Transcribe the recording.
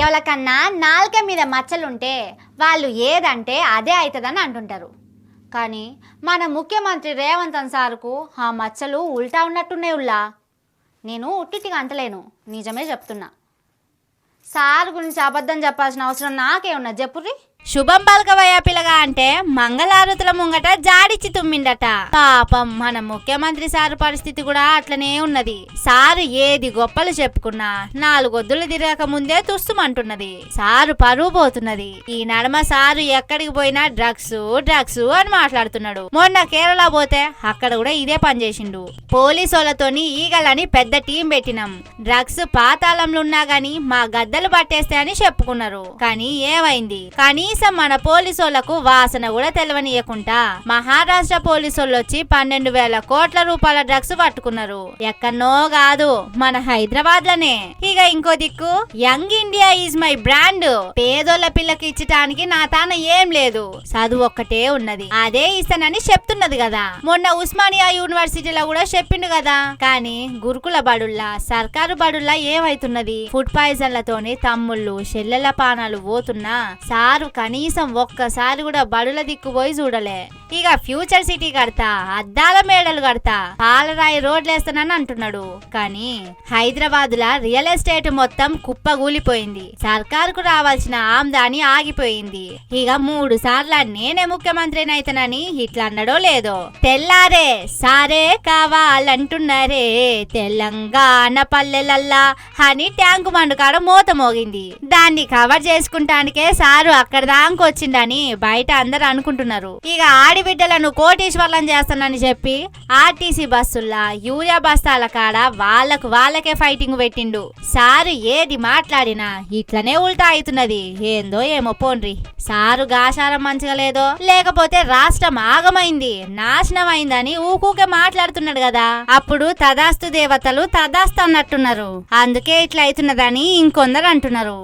ఎవరికన్నా నాలుక మీద మచ్చలుంటే వాళ్ళు ఏదంటే అదే అవుతుందని అంటుంటారు. కానీ మన ముఖ్యమంత్రి రేవంత్ సార్కు ఆ మచ్చలు ఉల్టా ఉన్నట్టున్నాయి. నేను ఉట్టిగా అంటలేను, నిజమే చెప్తున్నా. సార్ గురించి అబద్ధం చెప్పాల్సిన అవసరం నాకేమున్నా చెప్పుర్రి. శుభం పలకవయ్య పిల్లగా అంటే మంగళారతుల ముంగట జాడిచ్చి తుమ్మిండట. పాపం మన ముఖ్యమంత్రి సారు పరిస్థితి కూడా అట్లనే ఉన్నది. సారు ఏది గొప్పలు చెప్పుకున్నా 4 వద్దులు తిరగక ముందే తుస్తుమంటున్నది. సారు పరువు పోతున్నది. ఈ నడమ సారు ఎక్కడికి పోయినా డ్రగ్స్ అని మాట్లాడుతున్నాడు. మొన్న కేరళ పోతే అక్కడ కూడా ఇదే పని చేసిండు. పోలీసులతోని ఈగలని పెద్ద టీం పెట్టినాం. డ్రగ్స్ పాతాళంలో ఉన్నా గాని మా గద్దలు పట్టేస్తాయని చెప్పుకున్నారు. కానీ ఏమైంది? కనీసం మన పోలీసులకు వాసన కూడా తెలవనీయకుండా మహారాష్ట్ర పోలీసులు వచ్చి 12,000 కోట్ల రూపాయల డ్రగ్స్ పట్టుకున్నారు. ఎక్కడనో కాదు, మన హైదరాబాద్ లోనే. ఇక ఇంకో దిక్కు young India is my brand. పేదోళ్ళ పిల్లకి ఇచ్చటానికి నా తాన ఏం లేదు, చదువు ఒక్కటే ఉన్నది, అదే ఇస్తానని చెప్తున్నది కదా. మొన్న ఉస్మానియా యూనివర్సిటీలో కూడా చెప్పిండు కదా. కానీ గురుకుల బడుల్లా సర్కారు బడుల్లా ఏమైతున్నది? ఫుడ్ పాయిజన్లతోని తమ్ముళ్ళు చెల్లెల పానాలు పోతున్నా సారు కనీసం ఒక్కసారి కూడా బడుల దిక్కుపోయి చూడలే. ఇక ఫ్యూచర్ సిటీ కడతా, అద్దాల మేడలు కడతా, పాలరాయి రోడ్లేస్తానని అంటున్నాడు. కానీ హైదరాబాద్ లా రియల్ ఎస్టేట్ మొత్తం కుప్పగూలిపోయింది. సర్కారుకు రావాల్సిన ఆమ్దాని ఆగిపోయింది. ఇక 3 సార్లు నేనే ముఖ్యమంత్రిని అయితేనని ఇట్లా అన్నాడో లేదో. తెల్లారే సారే కావాలంటున్నారే తెలంగాణ పల్లెలల్లా అని ట్యాంకు మండు కాడ మోత మోగింది. దాన్ని కవర్ చేసుకుంటానికే సారు అక్కడ దాకొచ్చిండని బయట అందరు అనుకుంటున్నారు. ఇక ఆడిబిడ్డలను కోటీశ్వర్లను చేస్తానని చెప్పి ఆర్టీసీ బస్సుల్లా యూరియా బస్తాల కాడ వాళ్ళకే ఫైటింగ్ పెట్టిండు. సారు ఏది మాట్లాడినా ఇట్లనే ఉల్టా అవుతున్నది. ఏందో ఏమో పోన్రి. సారు గాశారం మంచిగా లేదో లేకపోతే రాష్ట్రం ఆగమైంది నాశనం అయిందని ఊకూకే మాట్లాడుతున్నాడు కదా. అప్పుడు తదాస్తు దేవతలు తదాస్తు అన్నట్టున్నారు. అందుకే ఇట్లా అవుతున్నదని ఇంకొందరు అంటున్నారు.